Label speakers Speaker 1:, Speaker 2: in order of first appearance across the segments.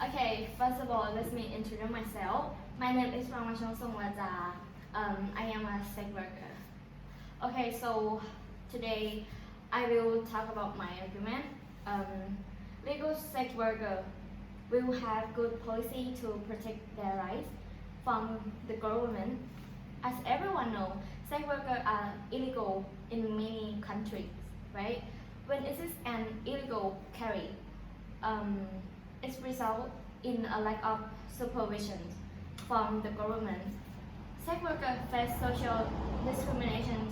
Speaker 1: Okay, first of all, let me introduce myself. My name is Ramachon Songwaja. I am a sex worker. Okay, so today I will talk about my argument. Legal sex worker will have good policy to protect their rights from the government. As everyone knows, sex workers are illegal in many countries, right? When it is an illegal carry, it results in a lack of supervision from the government. Sex workers face social discrimination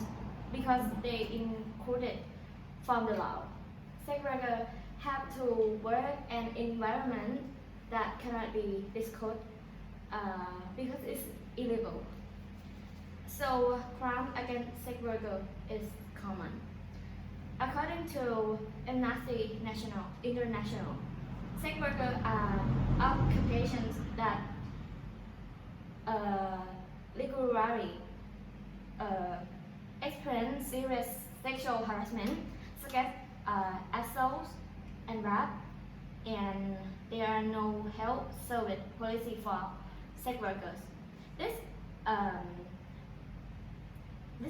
Speaker 1: because they included from the law. Sex workers have to work in an environment that cannot be discussed because it's illegal. So crime against sex workers is common. According to Amnesty International, sex workers are occupations that regularly experience serious sexual harassment, such as assault and rape, and there are no health service policy for sex workers. This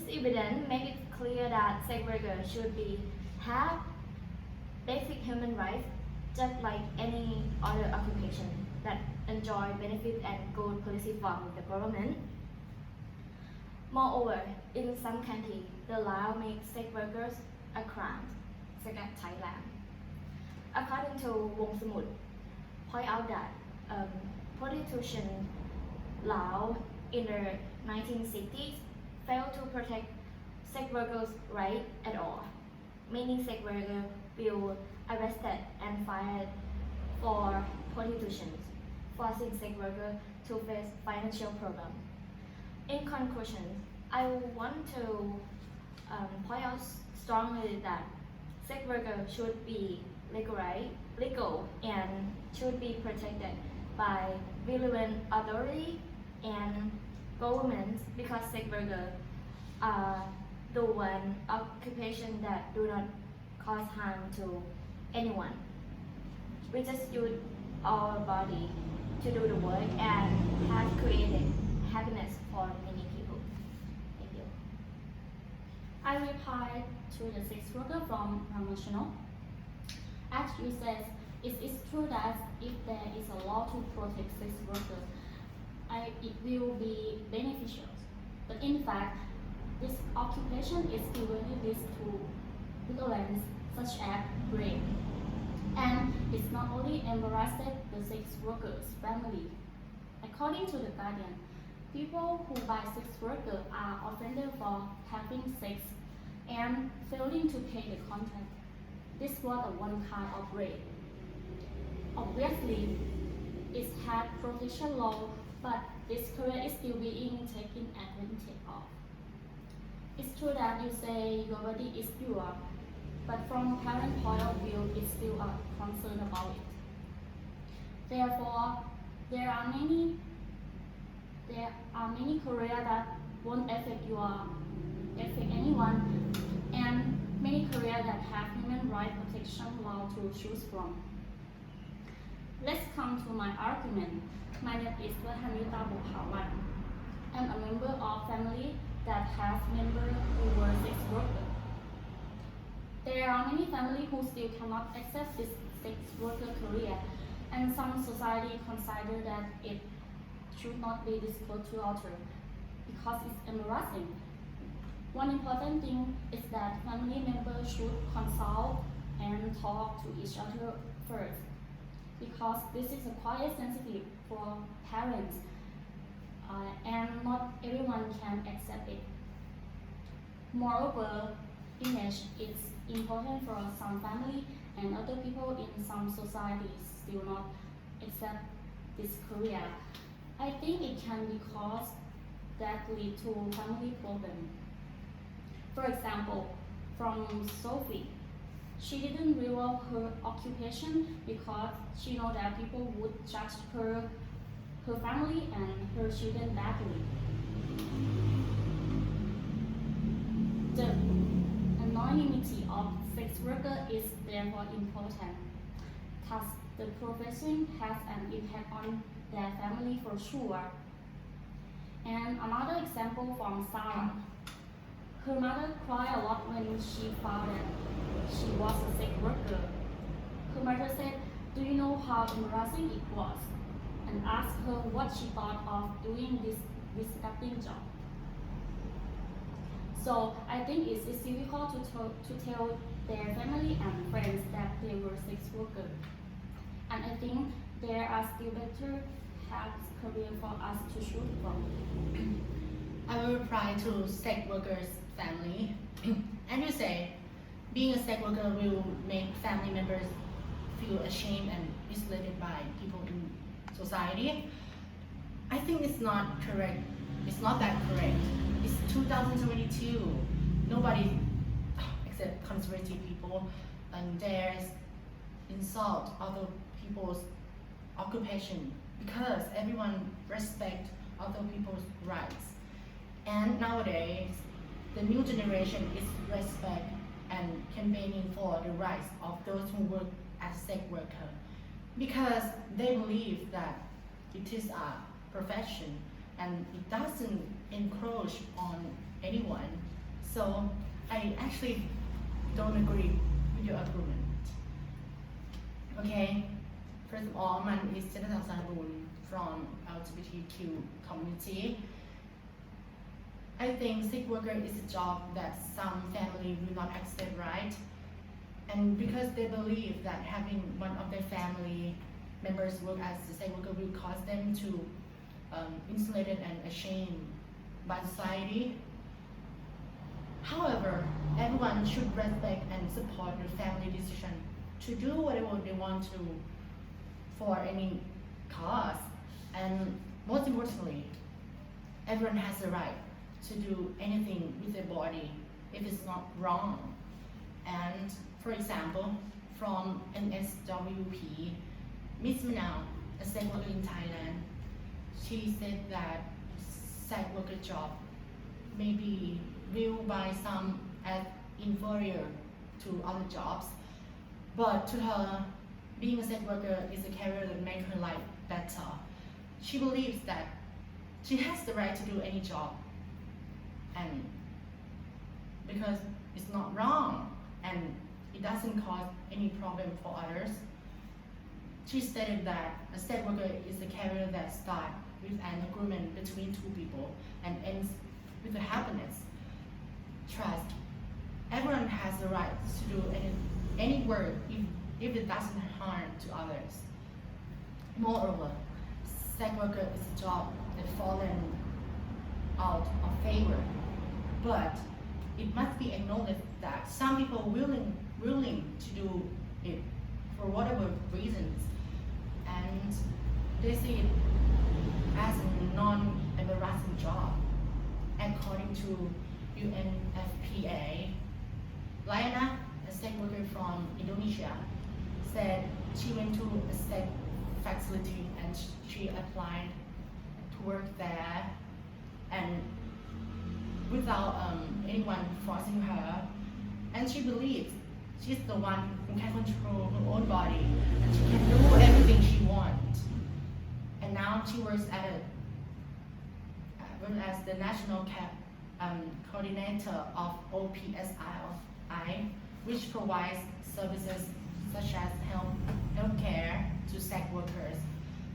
Speaker 1: evidence makes it clear that sex workers should have basic human rights just like any other occupation that enjoy benefits and good policy from the government. Moreover, in some countries, the law makes sex workers a crime, such as Thailand. According to Wong Samut, point out that prostitution law in the 1960s failed to protect sex workers' rights at all. Many sex workers were arrested and fired for prostitution, forcing sex workers to face financial problems. In conclusion, I want to point out strongly that sex workers should be legal and should be protected by relevant authority and governments because sex workers are the one occupation that do not cause harm to anyone. We just use our body to do the work and have created happiness for many people. Thank you.
Speaker 2: I reply to the sex worker from Ramachano. As you said, it is true that if there is a law to protect sex workers, it will be beneficial. But in fact, this occupation is usually leads to violence such as rape. And it's not only embarrassed the sex workers' family. According to the Guardian, people who buy sex workers are offended for having sex and failing to pay the contract. This was one kind of rape. Obviously, it had protection law, but this career is still being taken advantage of. It's true that you say your body is pure, but from parent point of view, it's still a concern about it. Therefore, there are many careers that won't affect anyone, and many careers that have human rights protection law to choose from. Let's come to my argument. My name is Wahanita Bukhawan. I'm a member of family that has members who were sex workers. There are many families who still cannot accept this sex worker career, and some society consider that it should not be disclosed to others because it's embarrassing. One important thing is that family members should consult and talk to each other first, because this is quite sensitive for parents, and not everyone can accept it. Moreover, image is important for some family, and other people in some societies still not accept this career. I think it can be caused that lead to family problem. For example, from Sophie, she didn't reveal her occupation because she know that people would judge her family and her children badly. The anonymity of sex worker is therefore important. Thus, the profession has an impact on their family for sure. And another example from Sarah. Her mother cried a lot when she found that she was a sex worker. Her mother said, "Do you know how embarrassing it was?" and asked her what she thought of doing this disgusting job. So I think it's difficult to tell their family and friends that they were sex workers. And I think there are still better paths career for us to choose from.
Speaker 3: I will reply to sex workers' family. And you say, being a sex worker will make family members feel ashamed and isolated by people in society. I think it's not correct. It's not that correct. It's 2022. Nobody, except conservative people, and dares insult other people's occupation because everyone respects other people's rights. And nowadays, the new generation is respect and campaigning for the rights of those who work as sex worker because they believe that it is a profession and it doesn't encroach on anyone. So I actually don't agree with your argument. Okay, first of all, my name is Chetha Sanabun from LGBTQ community. I think sex worker is a job that some family will not accept, right? And because they believe that having one of their family members work as a sex worker will cause them to insulated and ashamed by society. However, everyone should respect and support the family decision to do whatever they want to for any cause. And most importantly, everyone has the right to do anything with their body if it's not wrong. And for example, from NSWP, Miss Manao, a sex worker in Thailand, she said that sex worker job may be viewed by some as inferior to other jobs, but to her, being a sex worker is a career that makes her life better. She believes that she has the right to do any job, and because it's not wrong and it doesn't cause any problem for others. She stated that a sex worker is a career that starts with an agreement between two people and ends with a happiness, trust. Everyone has the right to do any work if it doesn't harm to others. Moreover, sex worker is a job that fallen out of favor, but it must be acknowledged that some people are willing to do it for whatever reasons, and they see it as a non-embarrassing job. According to UNFPA, Liana, a sex worker from Indonesia, said she went to a sex facility and she applied to work there, and without anyone forcing her, and she believes she's the one who can control her own body and she can do everything she wants. And now she works as the national coordinator of OPSI, which provides services such as healthcare to sex workers.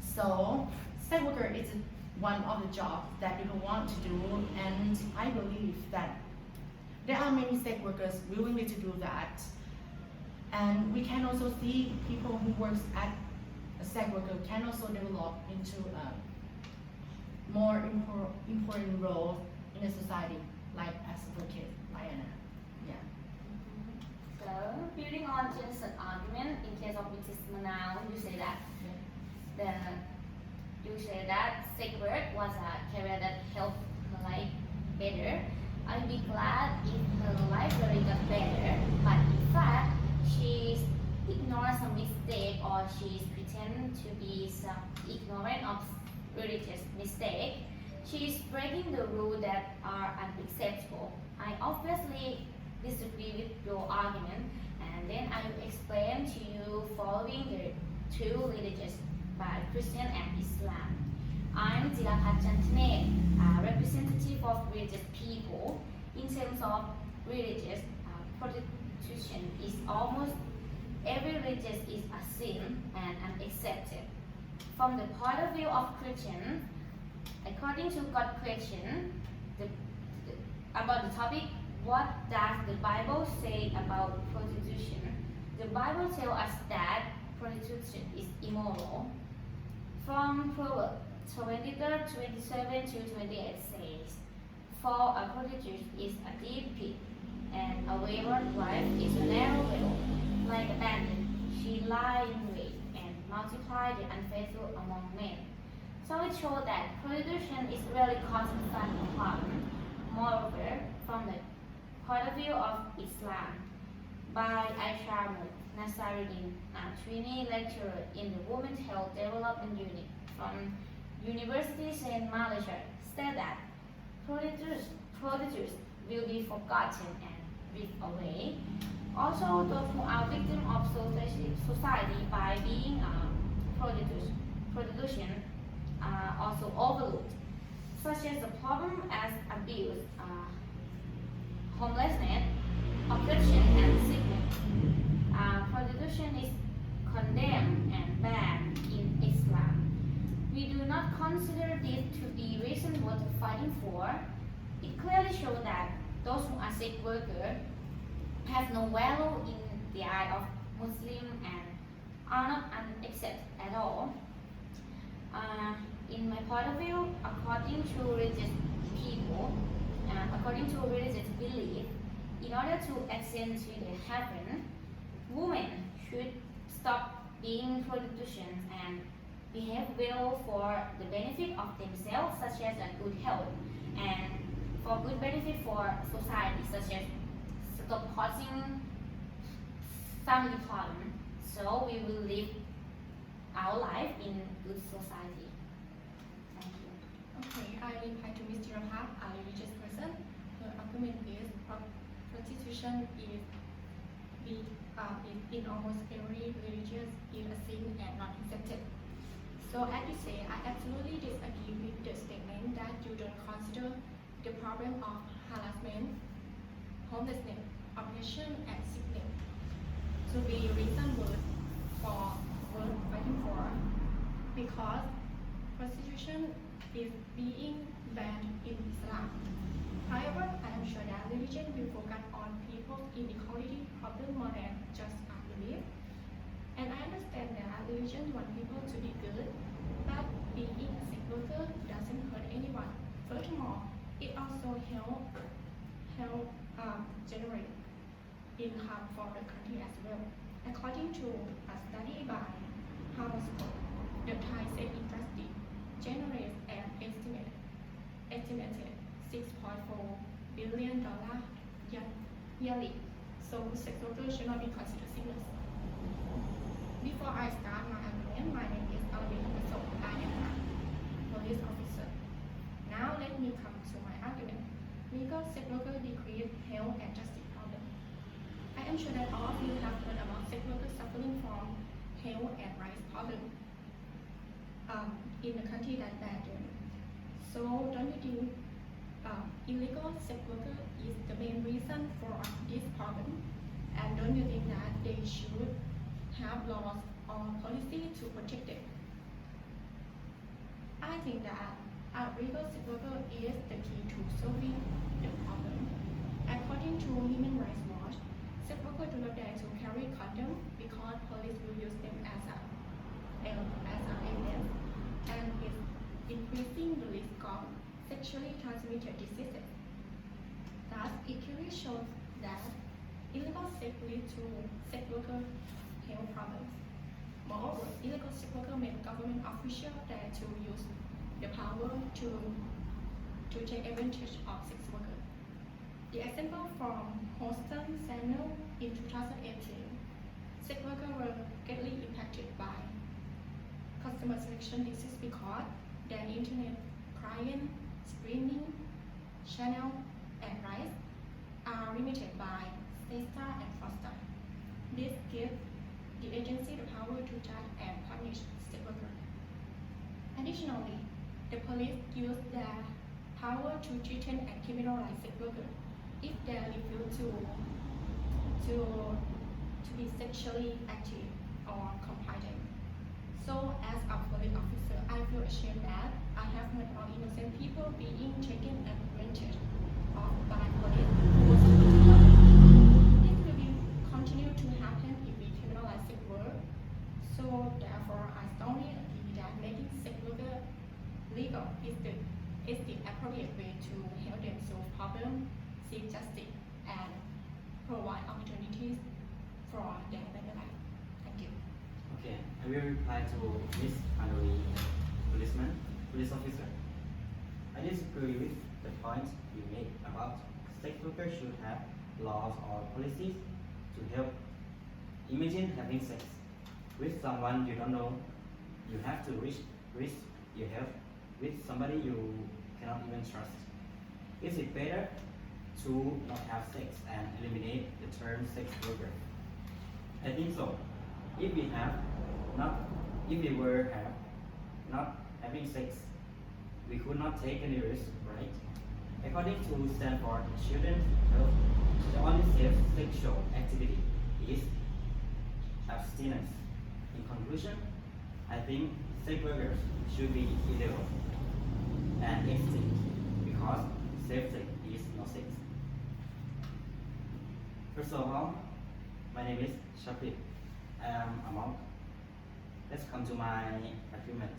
Speaker 3: So, sex worker is one of the jobs that people want to do, and I believe that there are many sex workers willingly to do that. And we can also see people who work at a sex worker can also develop into a more important role in a society, like as advocate, Liana. Yeah.
Speaker 1: So, building on Jensen's argument, in case of Mrs. Manao, you say that sex work was a career that helped her life better. I'd be glad if her life really got better, but in fact, she's ignores some mistake or she's pretend to be some ignorant of religious mistake. She's breaking the rules that are unacceptable. I obviously disagree with your argument, and then I will explain to you following the
Speaker 2: two religions by Christian and Islam. I'm Jilapat Chantane, representative of religious people. In terms of religious, prostitution is almost every religion is a sin and unaccepted. From the point of view of Christian, according to God's question, about the topic, what does the Bible say about prostitution? The Bible tells us that prostitution is immoral. From Proverbs 23:27 to 28 says, "For a prostitute is a deep pit, and a wayward wife is a narrow well. Like a bandit, she lies in wait and multiplies the unfaithful among men." So it shows that prostitution is really causing fun harm. Moreover, from the point of view of Islam, by Aisha Nasaruddin, a trainee lecturer in the Women's Health Development Unit from University Saint Malaysia, said that prostitutes will be forgotten and drift away. Also, those who are victims of society by being prostitution are also overlooked, such as the problem as abuse, homelessness, oppression, and sickness. Prostitution is condemned and banned in Islam. We do not consider this to be reason worth fighting for. It clearly shows that those who are sex workers have no value in the eye of Muslims and are not accepted at all. In my point of view, according to religious people, according to religious belief, in order to ascend to the heaven, women should stop being prostitution and behave well for the benefit of themselves, such as a good health, and for good benefit for society, such as stop causing family problem. So we will live our life in good society. Thank you.
Speaker 4: Okay, I reply to Ms. Jirapat, a religious person. Her argument is prostitution is in almost every religion is a sin and not accepted. So as you say, I absolutely disagree with the statement that you don't consider the problem of harassment, homelessness, oppression, and sickness to be reason worth fighting for, because prostitution is being banned in Islam. However, I am sure that religion will focus on people's inequality problem more than just a belief. And I understand that religion wants people to be good, but being a sex worker doesn't hurt anyone. Furthermore, it also helps generate income for the country as well. According to a study by Harvard, the Thai sex industry generates an estimated $6.4 billion yearly. So sex workers should not be considered sinners. Before I start my argument, my name is Alvin Pasok. I am a police officer. Now let me come to my argument. Legal sex workers decrease health and justice problem. I am sure that all of you have heard about sex workers suffering from health and rights problem in the country that banned them. So don't you think illegal sex worker is the main reason for this problem? And don't you think that they should have laws or policy to protect them? I think that illegal sex worker is the key to solving the problem. According to Human Rights Watch, sex workers do not dare to carry condom because police will use them as evidence, and is increasing the risk of sexually transmitted diseases. Thus, it clearly shows that illegal sex leads to sex worker health problems. Moreover, illegal sex workers make government officials dare to use the power to take advantage of sex workers. The example from Houston Samuel in 2018, sex workers were greatly impacted by customer selection disease because their internet client streaming channel and rights are limited by Stata and Foster. This gives the agency the power to judge and punish sex workers. Additionally, the police use their power to threaten and criminalize sex workers if they refuse to be sexually active or compliant. So, as a police officer, I feel ashamed that I have met all innocent people being taken advantage of by police who was supposed to help. This will be continue to happen if we criminalize sex work. So, therefore, I strongly agree that making sex work legal is the appropriate way to help them solve problems, seek justice, and provide opportunities for their better life. Thank you.
Speaker 5: Okay, I will reply to Ms. Hanoi, police officer. I disagree with the point you made about sex workers should have laws or policies to help. Imagine having sex with someone you don't know. You have to risk your health with somebody you cannot even trust. Is it better to not have sex and eliminate the term sex worker? I think so. If we were not having sex, we could not take any risk, right? According to Stanford Children's Health, the only safe sexual activity is abstinence. In conclusion, I think sex workers should be illegal and extinct because safe sex is not sex. First of all, my name is Shapit. I am a monk. Let's come to my argument.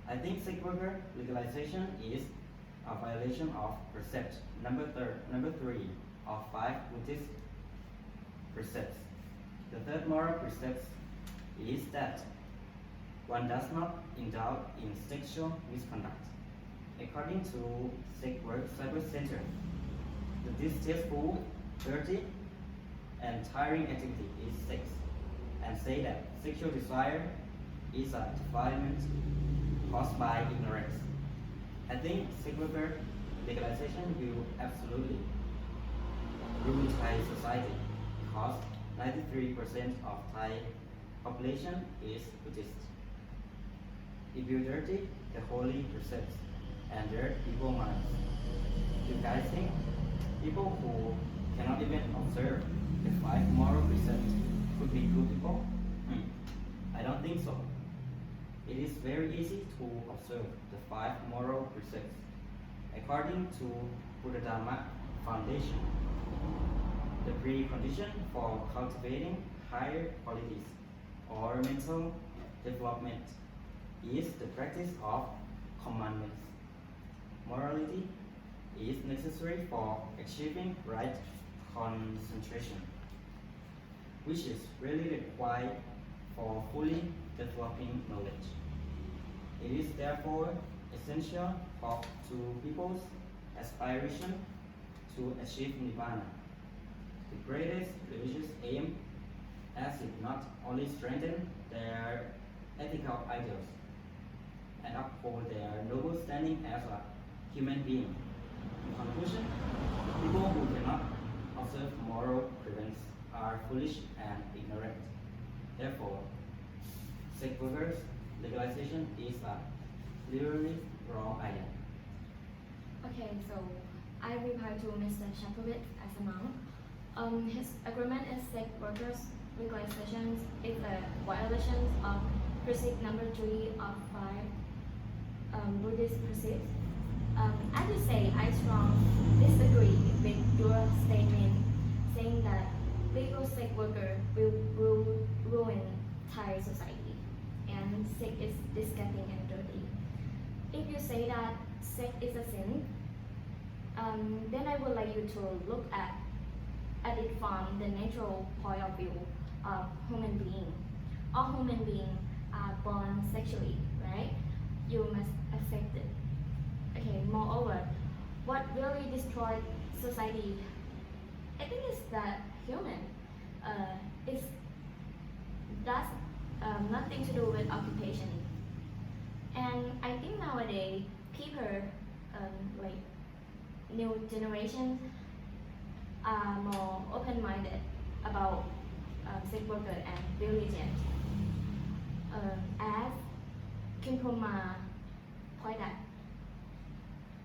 Speaker 5: I think sex worker legalization is a violation of precept number 3 of 5 Buddhist precepts. The third moral precept is that one does not indulge in sexual misconduct. According to Sex Work Cyber Center, the distasteful, dirty, and tiring activity is sex, and say that sexual desire is a defilement caused by ignorance. I think sex worker legalization will absolutely ruin Thai society because 93% of Thai population is Buddhist. If you dirty the holy precepts and dirt people's minds, you guys think people who cannot even observe the 5 moral precepts could be good people? I don't think so. It is very easy to observe the 5 moral precepts. According to Buddha Dharma Foundation, the precondition for cultivating higher qualities or mental development is the practice of commandments. Morality is necessary for achieving right concentration, which is really required for fully developing knowledge. It is therefore essential to people's aspiration to achieve Nibbana. The greatest religious aim as it not only strengthen their ethical ideals and uphold their noble standing as a human being. In conclusion, people who cannot observe moral precepts are foolish and ignorant. Therefore, sex workers legalization is a literally wrong idea.
Speaker 1: Okay, so I reply to Mr. Shapovit as a monk. His agreement is sex workers legalization is a violation of precept number 3 of 5 Buddhist precepts. As you say, I strongly disagree with your statement saying that legal sex worker will ruin Thai society and sex is disgusting and dirty. If you say that sex is a sin, then I would like you to look at it from the natural point of view of human being. All human beings are born sexually, right? You must accept it. Okay, moreover, what really destroyed society, I think is that human. It's that's nothing to do with occupation. And I think nowadays people, like new generations, are more open-minded about sex worker and religion. As Kimpoma pointed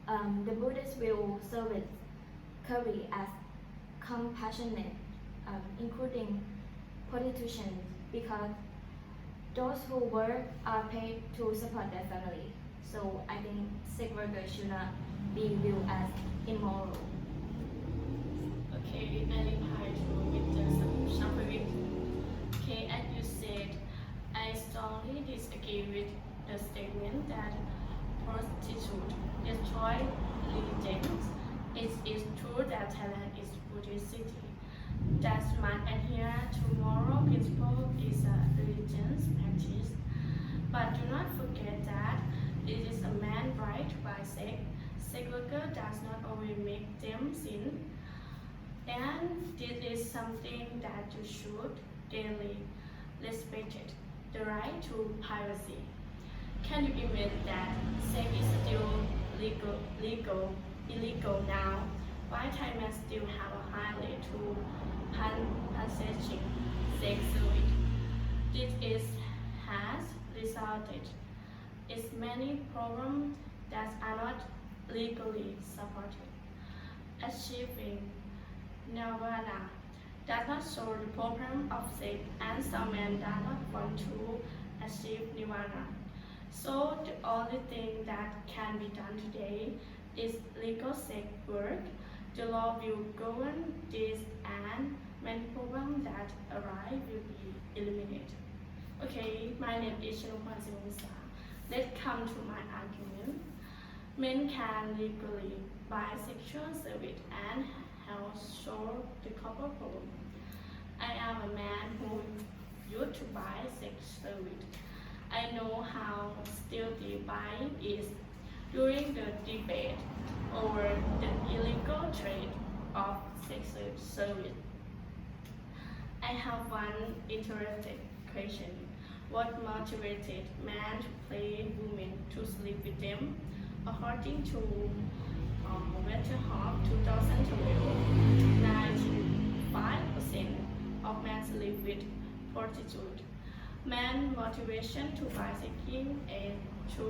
Speaker 1: out, the Buddhists will service Kari as compassionate, including prostitution, because those who work are paid to support their family. So I think sex workers should not be viewed as immoral.
Speaker 2: Okay, I reply to Mr. Shafiq. Okay, as you said, I strongly disagree with the statement that prostitutes destroy religions. It is true that Thailand is a Buddhist city. That man adhere to moral principle is a religious practice. But do not forget that it is a man's right to buy sex. Sex worker does not always make them sin. And this is something that you should daily respect it, the right to privacy. Can you imagine that sex is still illegal now, while Thailand still have a high rate to purchasing sex service? This has resulted in many problems that are not legally supported. Achieving nirvana does not solve the problem of sex, and some men do not want to achieve nirvana. So the only thing that can be done today is legal sex work. The law will govern this, and many problems that arise will be eliminated. Okay, my name is Chanupan Sinisa. Let's come to my argument. Men can legally buy sexual service and have solved the couple problem. I am a man who used to buy sex service. I know how stealthy buying is. During the debate over the illegal trade of sex service, I have one interesting question. What motivated men to pay women to sleep with them? According to Wetterhoff 2012, 95% of men sleep with prostitutes. Man's motivation to buy sex is to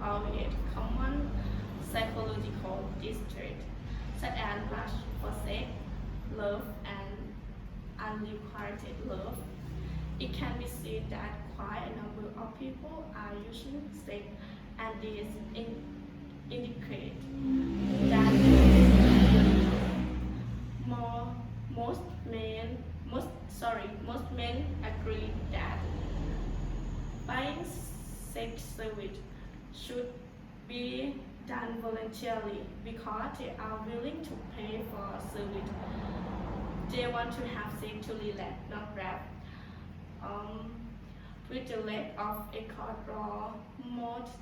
Speaker 2: avoid common psychological distress, such as lust for sex, love, and unrequited love. It can be seen that quite a number of people are using sex, and this indicates that most men agree that buying sex service should be done voluntarily because they are willing to pay for service. They want to have sex to relax, not rap. With the lack of a court law, most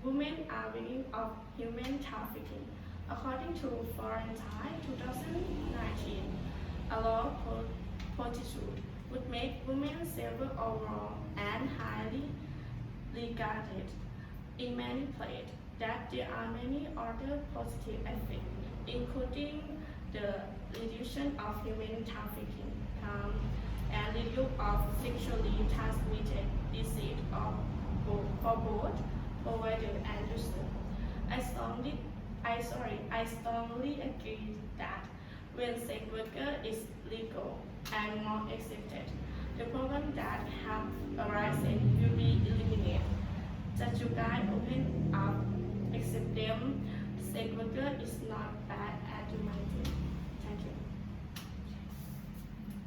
Speaker 2: women are victims of human trafficking. According to Foreign Thai 2019, a law prostitute would make women safer overall and highly regarded in many places. That there are many other positive effects, including the reduction of human trafficking and reduction of sexually transmitted disease for both provider and user. I strongly agree that when sex worker is legal and more accepted, the problem that have arisen will be eliminated. Just you guys open up, accept them. Sex worker is not bad at humanity.